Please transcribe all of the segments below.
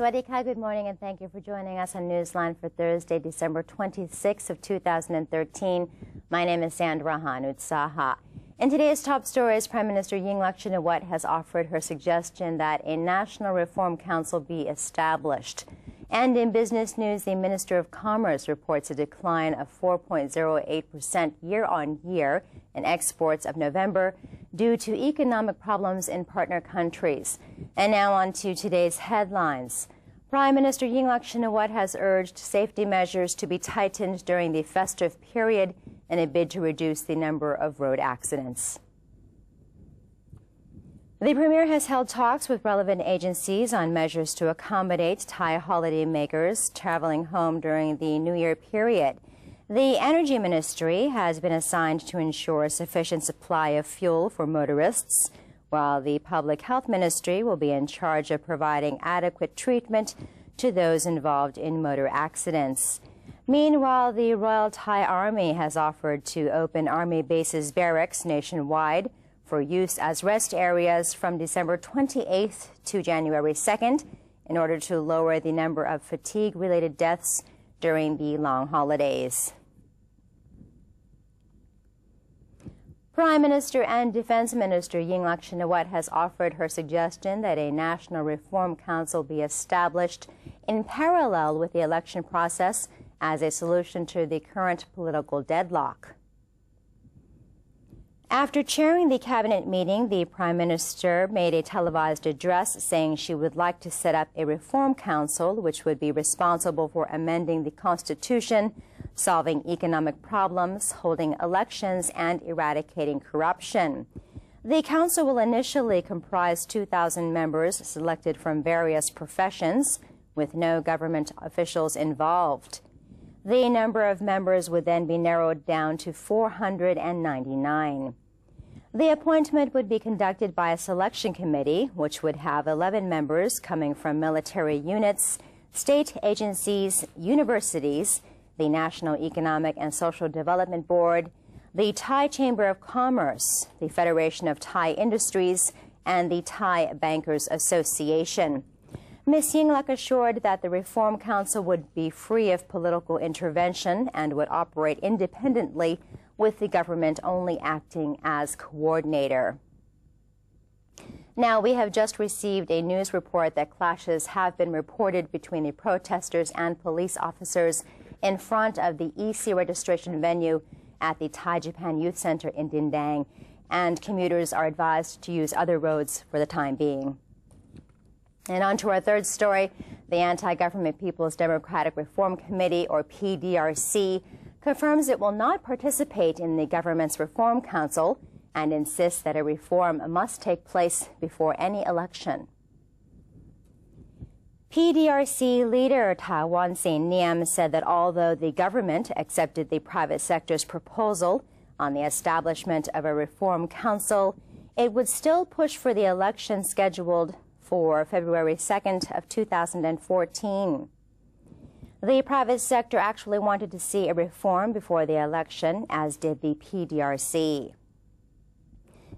Swadika, good morning and thank you for joining us on Newsline for Thursday, December 26th of 2013. My name is Sandra Hanutsaha. In today's top stories, Prime Minister Yingluck Shinawatra has offered her suggestion that a National Reform Council be established. And in business news, the Minister of Commerce reports a decline of 4.08% year-on-year in exports of November due to economic problems in partner countries. And now on to today's headlines. Prime Minister Yingluck Shinawatra has urged safety measures to be tightened during the festive period in a bid to reduce the number of road accidents. The Premier has held talks with relevant agencies on measures to accommodate Thai holiday makers traveling home during the New Year period. The Energy Ministry has been assigned to ensure a sufficient supply of fuel for motorists, while the Public Health Ministry will be in charge of providing adequate treatment to those involved in motor accidents. Meanwhile, the Royal Thai Army has offered to open Army bases barracks nationwide for use as rest areas from December 28th to January 2nd in order to lower the number of fatigue-related deaths during the long holidays. Prime Minister and Defense Minister Yingluck Shinawatra has offered her suggestion that a National Reform Council be established in parallel with the election process as a solution to the current political deadlock. After chairing the cabinet meeting, the Prime Minister made a televised address saying she would like to set up a reform council which would be responsible for amending the Constitution, solving economic problems, holding elections, and eradicating corruption. The council will initially comprise 2,000 members selected from various professions, with no government officials involved. The number of members would then be narrowed down to 499. The appointment would be conducted by a selection committee, which would have 11 members coming from military units, state agencies, universities, the National Economic and Social Development Board, the Thai Chamber of Commerce, the Federation of Thai Industries, and the Thai Bankers Association. Ms. Yingluck assured that the Reform Council would be free of political intervention and would operate independently, with the government only acting as coordinator. Now, we have just received a news report that clashes have been reported between the protesters and police officers in front of the EC registration venue at the Thai Japan Youth Center in Dindang, and commuters are advised to use other roads for the time being. And on to our third story. The Anti-Government People's Democratic Reform Committee, or PDRC, confirms it will not participate in the government's Reform Council and insists that a reform must take place before any election. PDRC leader Thawan Seniam said that although the government accepted the private sector's proposal on the establishment of a Reform Council, it would still push for the election scheduled for February 2nd of 2014. The private sector actually wanted to see a reform before the election, as did the PDRC.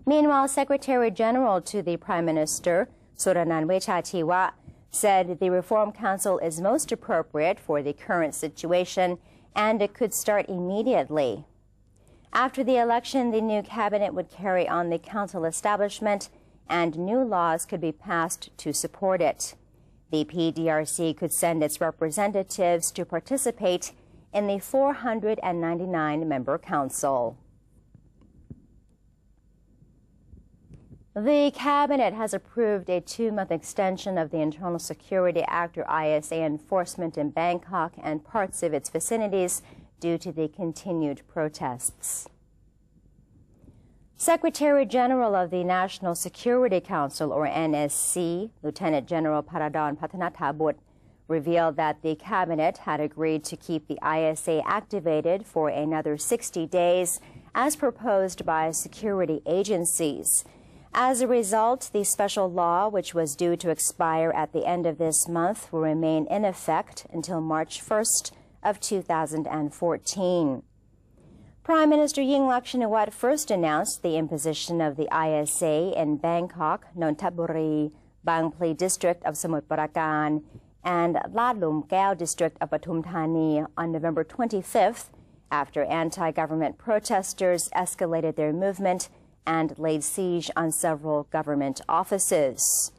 Meanwhile, Secretary General to the Prime Minister, Suranan Wechachiwa, said the Reform Council is most appropriate for the current situation and it could start immediately. After the election, the new cabinet would carry on the council establishment and new laws could be passed to support it. The PDRC could send its representatives to participate in the 499-member council. The Cabinet has approved a 2-month extension of the Internal Security Act, or ISA, enforcement in Bangkok and parts of its vicinities due to the continued protests. Secretary General of the National Security Council, or NSC, Lieutenant General Paradon Patanatabut, revealed that the Cabinet had agreed to keep the ISA activated for another 60 days as proposed by security agencies. As a result, the special law, which was due to expire at the end of this month, will remain in effect until March 1st of 2014. Prime Minister Yingluck Shinawatra first announced the imposition of the ISA in Bangkok, Nonthaburi, Bangpli district of Samut Prakan, and Lad Lum Keo district of Pathum Thani on November 25th, after anti-government protesters escalated their movement and laid siege on several government offices.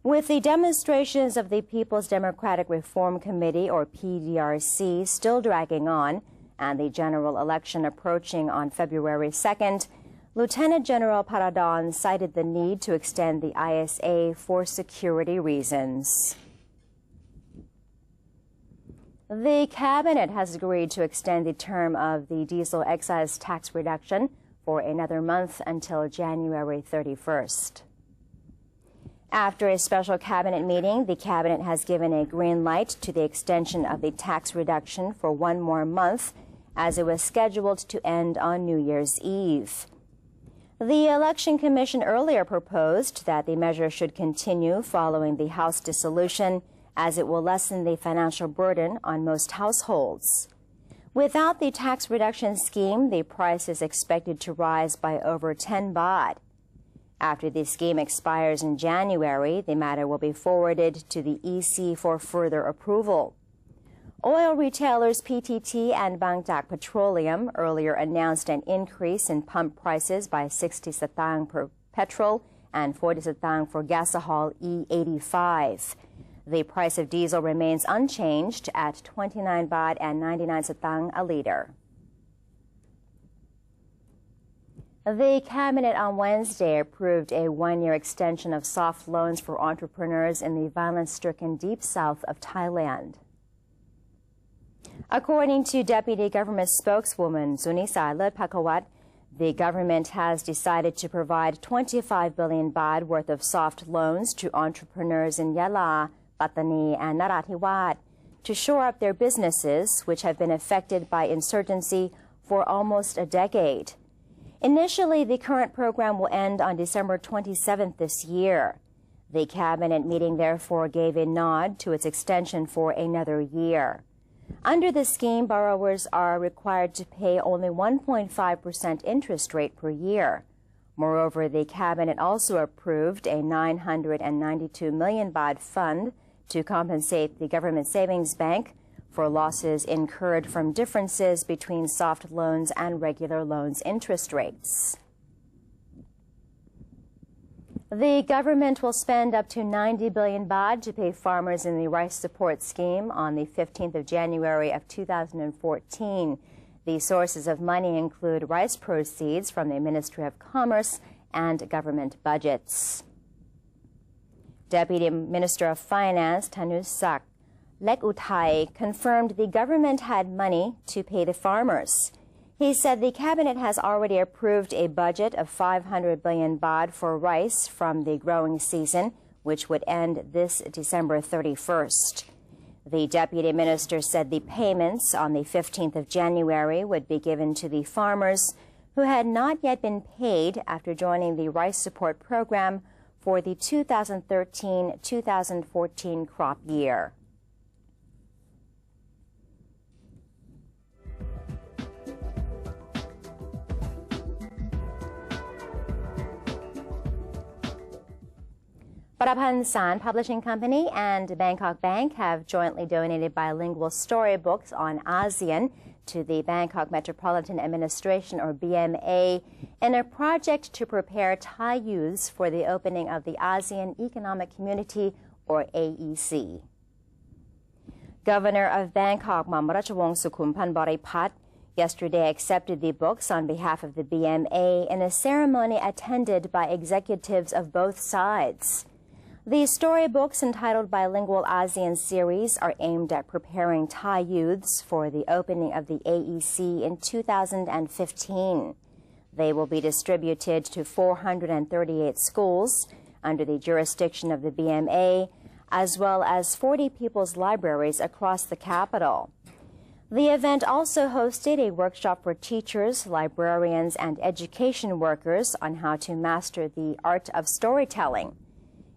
With the demonstrations of the People's Democratic Reform Committee, or PDRC, still dragging on, and the general election approaching on February 2nd, Lieutenant General Paradon cited the need to extend the ISA for security reasons. The Cabinet has agreed to extend the term of the diesel excise tax reduction for another month until January 31st. After a special Cabinet meeting, the Cabinet has given a green light to the extension of the tax reduction for one more month, as it was scheduled to end on New Year's Eve. The Election Commission earlier proposed that the measure should continue following the House dissolution, as it will lessen the financial burden on most households. Without the tax reduction scheme, the price is expected to rise by over 10 baht. After the scheme expires in January, the matter will be forwarded to the EC for further approval. Oil retailers PTT and Bangdak Petroleum earlier announced an increase in pump prices by 60 satang per petrol and 40 satang for gasohol E85. The price of diesel remains unchanged at 29 baht and 99 satang a liter. The Cabinet on Wednesday approved a one-year extension of soft loans for entrepreneurs in the violence-stricken deep south of Thailand. According to Deputy Government Spokeswoman Sunisa Lerpakawat, the government has decided to provide 25 billion baht worth of soft loans to entrepreneurs in Yala, Pattani, and Narathiwat to shore up their businesses, which have been affected by insurgency for almost a decade. Initially, the current program will end on December 27th this year. The Cabinet meeting therefore gave a nod to its extension for another year. Under the scheme, borrowers are required to pay only 1.5% interest rate per year. Moreover, the Cabinet also approved a 992 million baht fund to compensate the Government Savings Bank for losses incurred from differences between soft loans and regular loans interest rates. The government will spend up to 90 billion baht to pay farmers in the rice support scheme on the 15th of January of 2014. The sources of money include rice proceeds from the Ministry of Commerce and government budgets. Deputy Minister of Finance Thanusak Lekuthai confirmed the government had money to pay the farmers. He said the Cabinet has already approved a budget of 500 billion baht for rice from the growing season, which would end this December 31st. The Deputy Minister said the payments on the 15th of January would be given to the farmers who had not yet been paid after joining the rice support program for the 2013-2014 crop year. Prapansan Publishing Company and Bangkok Bank have jointly donated bilingual storybooks on ASEAN to the Bangkok Metropolitan Administration, or BMA, in a project to prepare Thai youths for the opening of the ASEAN Economic Community, or AEC. Governor of Bangkok, Mam Ratchawong Sukhumpan Boripat, yesterday accepted the books on behalf of the BMA in a ceremony attended by executives of both sides. The storybooks, entitled Bilingual ASEAN Series, are aimed at preparing Thai youths for the opening of the AEC in 2015. They will be distributed to 438 schools under the jurisdiction of the BMA, as well as 40 people's libraries across the capital. The event also hosted a workshop for teachers, librarians, and education workers on how to master the art of storytelling.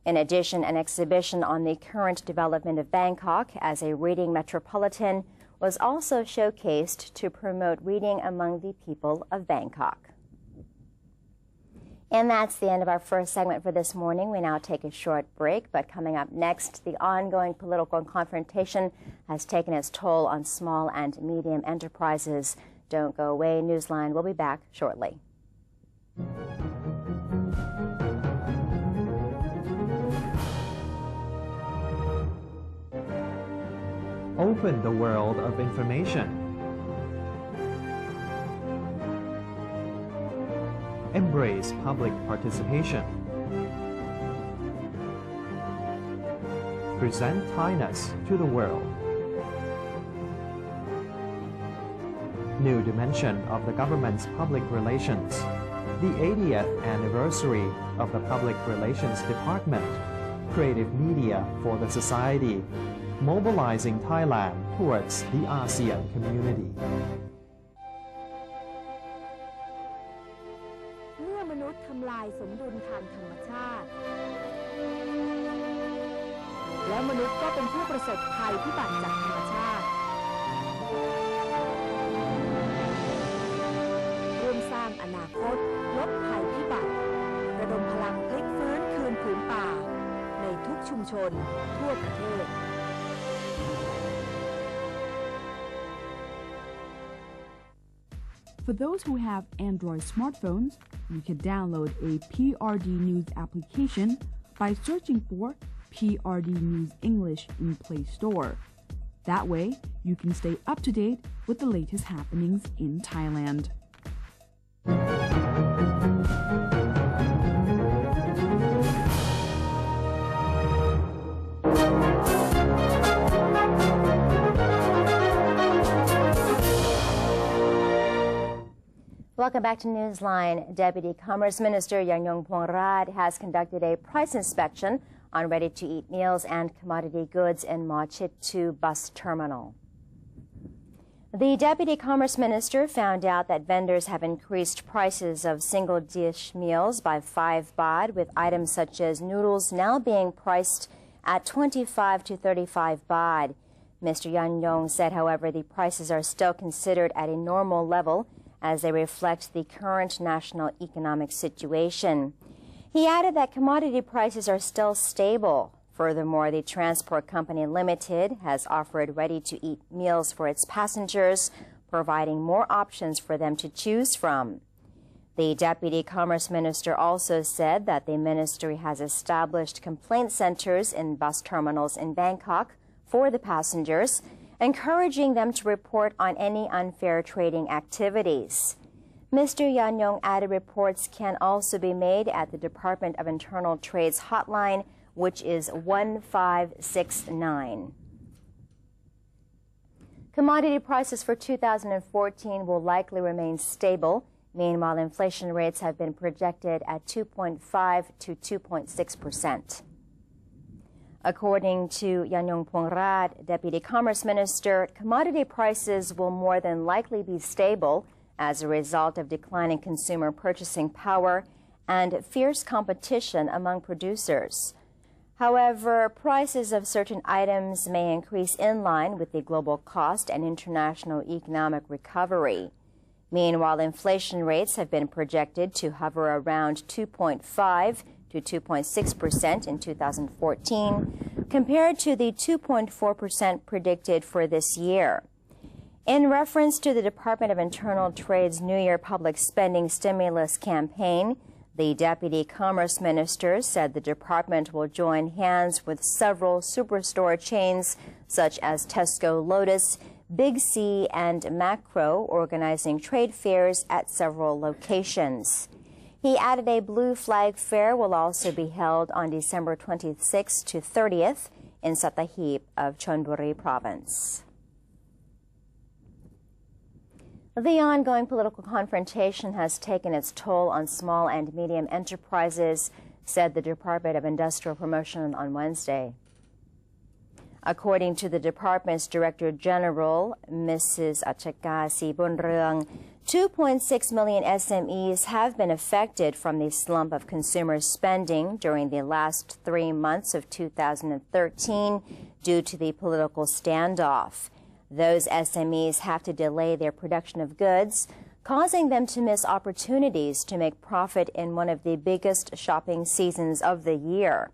In addition, an exhibition on the current development of Bangkok as a reading metropolitan was also showcased to promote reading among the people of Bangkok. And that's the end of our first segment for this morning. We now take a short break, but coming up next, the ongoing political confrontation has taken its toll on small and medium enterprises. Don't go away. Newsline will be back shortly. Open the world of information. Embrace public participation. Present Thailand to the world. New dimension of the government's public relations. The 80th anniversary of the Public Relations Department. Creative media for the society. Mobilizing Thailand towards the ASEAN community. เมื่อมนุษย์ทำลายสมดุลทางธรรมชาติแล้วมนุษย์ก็เป็นผู้ประสบภัยพิบัติจากธรรมชาติร่วมสร้างอนาคตลดภัยพิบัติระดมพลังพลิกฟื้นคืนผืนป่าในทุกชุมชนทั่วประเทศFor those who have Android smartphones, you can download a PRD News application by searching for PRD News English in Play Store. That way, you can stay up to date with the latest happenings in Thailand. Welcome back to Newsline. Deputy Commerce Minister Yanyong Phongrat has conducted a price inspection on ready-to-eat meals and commodity goods in Ma Chit 2 bus terminal. The Deputy Commerce Minister found out that vendors have increased prices of single-dish meals by 5 baht, with items such as noodles now being priced at 25 to 35 baht. Mr. Yanyong said, however, the prices are still considered at a normal level as they reflect the current national economic situation. He added that commodity prices are still stable. Furthermore, the Transport Company Limited has offered ready-to-eat meals for its passengers, providing more options for them to choose from. The Deputy Commerce Minister also said that the ministry has established complaint centers in bus terminals in Bangkok for the passengers, encouraging them to report on any unfair trading activities. Mr. Yanyong added reports can also be made at the Department of Internal Trade's hotline, which is 1569. Commodity prices for 2014 will likely remain stable. Meanwhile, inflation rates have been projected at 2.5 to 2.6%. According to Yanyong Phongrat, Deputy Commerce Minister, commodity prices will more than likely be stable as a result of declining consumer purchasing power and fierce competition among producers. However, prices of certain items may increase in line with the global cost and international economic recovery. Meanwhile, inflation rates have been projected to hover around 2.5 to 2.6% in 2014, compared to the 2.4% predicted for this year. In reference to the Department of Internal Trade's New Year public spending stimulus campaign, the Deputy Commerce Minister said the department will join hands with several superstore chains such as Tesco Lotus, Big C, and Macro, organizing trade fairs at several locations. He added a Blue Flag Fair will also be held on December 26th to 30th in Sattahip of Chonburi Province. The ongoing political confrontation has taken its toll on small and medium enterprises, said the Department of Industrial Promotion on Wednesday. According to the department's Director General, Mrs. Achaka Sibunreung, 2.6 million SMEs have been affected from the slump of consumer spending during the last 3 months of 2013 due to the political standoff. Those SMEs have to delay their production of goods, causing them to miss opportunities to make profit in one of the biggest shopping seasons of the year.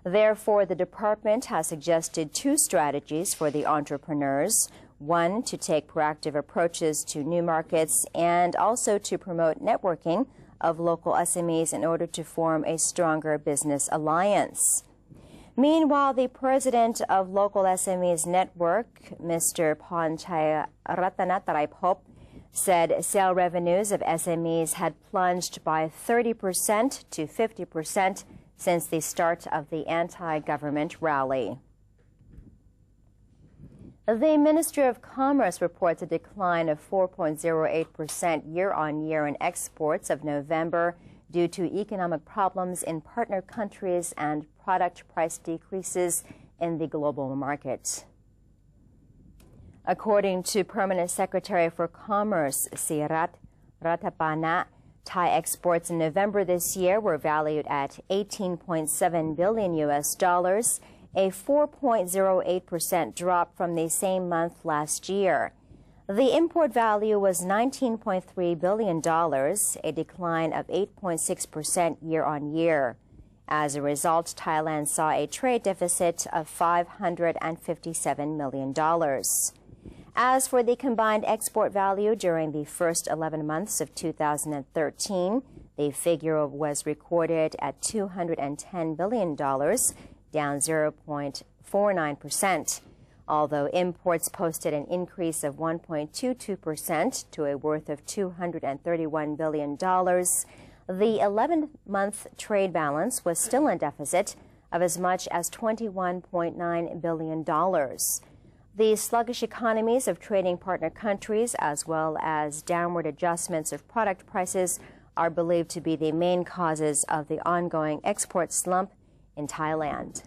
Therefore, the department has suggested 2 strategies for the entrepreneurs. One, to take proactive approaches to new markets and also to promote networking of local SMEs in order to form a stronger business alliance. Meanwhile, the president of Local SMEs Network, Mr. Ponchai Ratanataraipop, said sale revenues of SMEs had plunged by 30% to 50% since the start of the anti-government rally. The Ministry of Commerce reports a decline of 4.08% year-on-year in exports of November due to economic problems in partner countries and product price decreases in the global market. According to Permanent Secretary for Commerce, Sirat Ratapana, Thai exports in November this year were valued at $18.7 billion, a 4.08% drop from the same month last year. The import value was $19.3 billion, a decline of 8.6% year-on-year. As a result, Thailand saw a trade deficit of $557 million. As for the combined export value during the first 11 months of 2013, the figure was recorded at $210 billion, down 0.49%. Although imports posted an increase of 1.22% to a worth of $231 billion, the 11-month trade balance was still in deficit of as much as $21.9 billion. The sluggish economies of trading partner countries, as well as downward adjustments of product prices, are believed to be the main causes of the ongoing export slump in Thailand.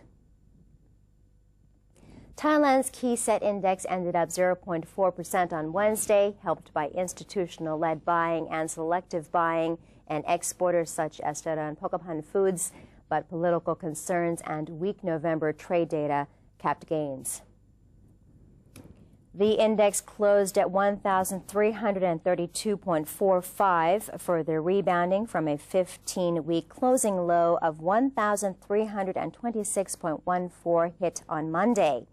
Thailand's key set index ended up 0.4% on Wednesday, helped by institutional-led buying and selective buying and exporters such as Daran Pokapan Foods, but political concerns and weak November trade data capped gains. The index closed at 1,332.45, further rebounding from a 15-week closing low of 1,326.14 hit on Monday.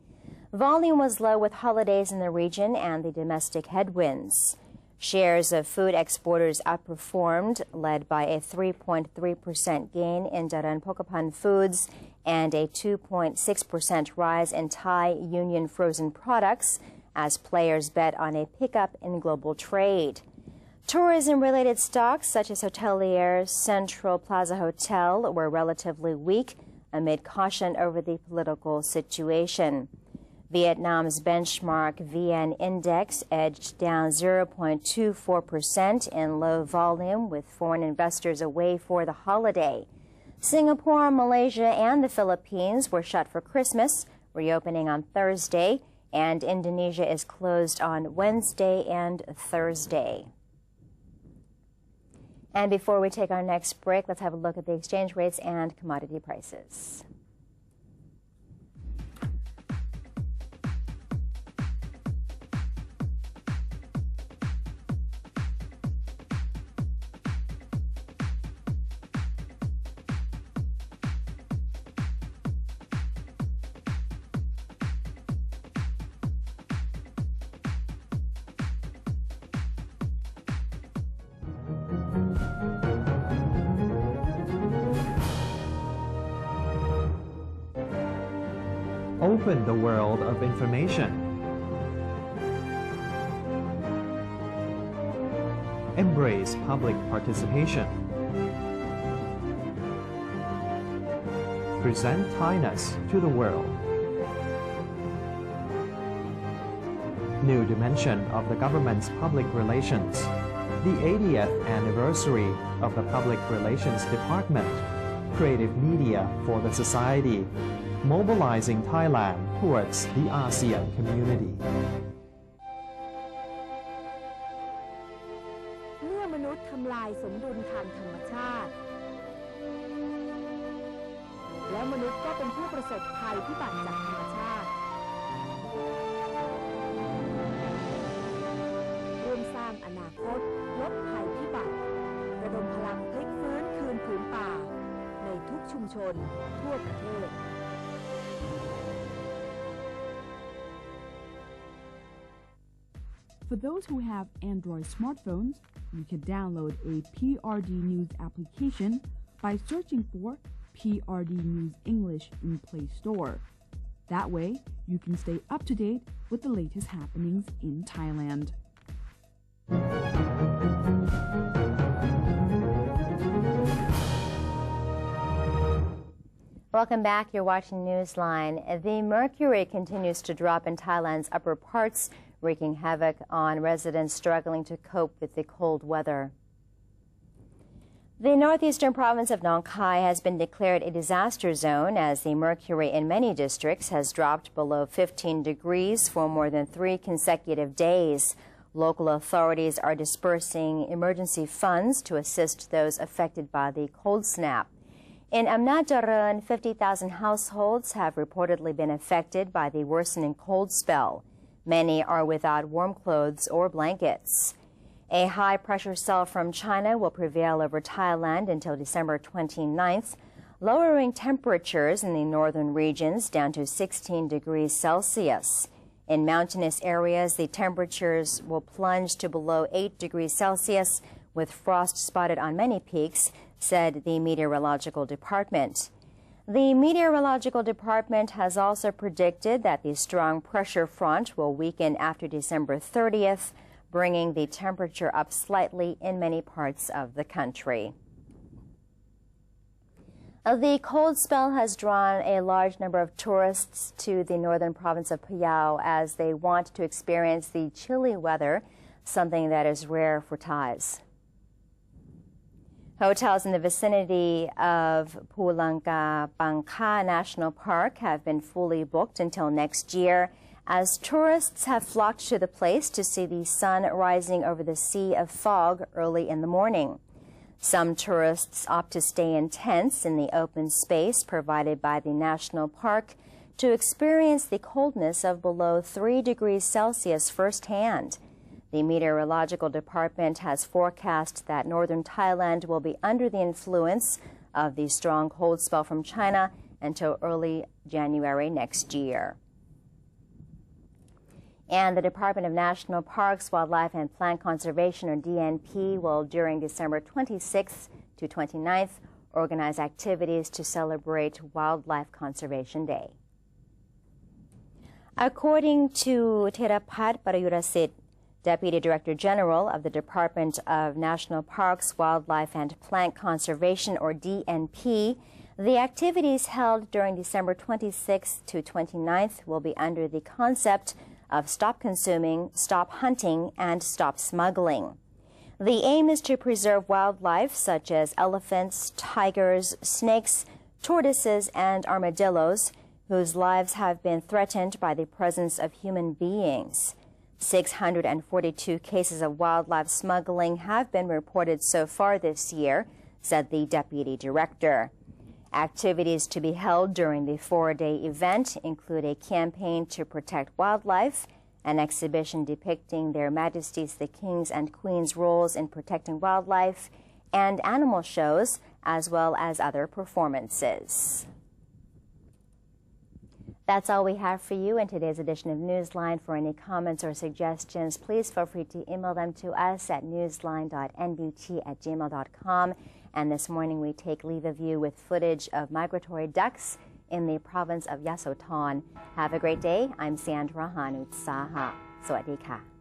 Volume was low with holidays in the region and the domestic headwinds. Shares of food exporters outperformed, led by a 3.3% gain in Daran Pokapan Foods and a 2.6% rise in Thai Union frozen products, as players bet on a pickup in global trade. Tourism-related stocks such as Hotelier Central Plaza Hotel were relatively weak amid caution over the political situation. Vietnam's benchmark VN index edged down 0.24% in low volume with foreign investors away for the holiday. Singapore, Malaysia, and the Philippines were shut for Christmas, reopening on Thursday, and Indonesia is closed on Wednesday and Thursday. And before we take our next break, let's have a look at the exchange rates and commodity prices. Open the world of information. Embrace public participation. Present Thainess to the world. New dimension of the government's public relations. The 80th anniversary of the Public Relations Department. Creative media for the society. Mobilizing Thailand towards the ASEAN community. เมื่อมนุษย์ทำลายสมดุลทางธรรมชาติแล้วมนุษย์ก็เป็นผู้ประสบภัยพิบัติจากธรรมชาติร่วมสร้างอนาคตลดภัยพิบัติระดมพลังพลิกฟื้นคืนผืนป่าในทุกชุมชนทั่วประเทศ For those who have Android smartphones, you can download a PRD News application by searching for PRD News English in Play Store. That way, you can stay up to date with the latest happenings in Thailand. Welcome back. You're watching Newsline. The mercury continues to drop in Thailand's upper parts, wreaking havoc on residents struggling to cope with the cold weather. The northeastern province of Nong Khai has been declared a disaster zone as the mercury in many districts has dropped below 15 degrees for more than 3 consecutive days. Local authorities are dispersing emergency funds to assist those affected by the cold snap. In Amnat Jaran, 50,000 households have reportedly been affected by the worsening cold spell. Many are without warm clothes or blankets. A high-pressure cell from China will prevail over Thailand until December 29th, lowering temperatures in the northern regions down to 16 degrees Celsius. In mountainous areas, the temperatures will plunge to below 8 degrees Celsius, with frost spotted on many peaks, said the Meteorological Department. The Meteorological Department has also predicted that the strong pressure front will weaken after December 30th, bringing the temperature up slightly in many parts of the country. The cold spell has drawn a large number of tourists to the northern province of Phayao as they want to experience the chilly weather, something that is rare for Thais. Hotels in the vicinity of Phulanka Bangka National Park have been fully booked until next year, as tourists have flocked to the place to see the sun rising over the sea of fog early in the morning. Some tourists opt to stay in tents in the open space provided by the national park to experience the coldness of below 3 degrees Celsius firsthand. The Meteorological Department has forecast that northern Thailand will be under the influence of the strong cold spell from China until early January next year. And the Department of National Parks, Wildlife and Plant Conservation, or DNP, will during December 26th to 29th organize activities to celebrate Wildlife Conservation Day. According to Therapat Parayurasit, Deputy Director General of the Department of National Parks, Wildlife and Plant Conservation, or DNP, the activities held during December 26th to 29th will be under the concept of Stop Consuming, Stop Hunting, and Stop Smuggling. The aim is to preserve wildlife such as elephants, tigers, snakes, tortoises, and armadillos, whose lives have been threatened by the presence of human beings. 642 cases of wildlife smuggling have been reported so far this year, said the Deputy Director. Activities to be held during the 4-day event include a campaign to protect wildlife, an exhibition depicting Their Majesties the Kings and Queens' roles in protecting wildlife, and animal shows, as well as other performances. That's all we have for you in today's edition of Newsline. For any comments or suggestions, please feel free to email them to us at newsline.nbt@gmail.com. And this morning we take leave of you with footage of migratory ducks in the province of Yasothon. Have a great day. I'm Sandra Hanutsaha. สวัสดีค่ะ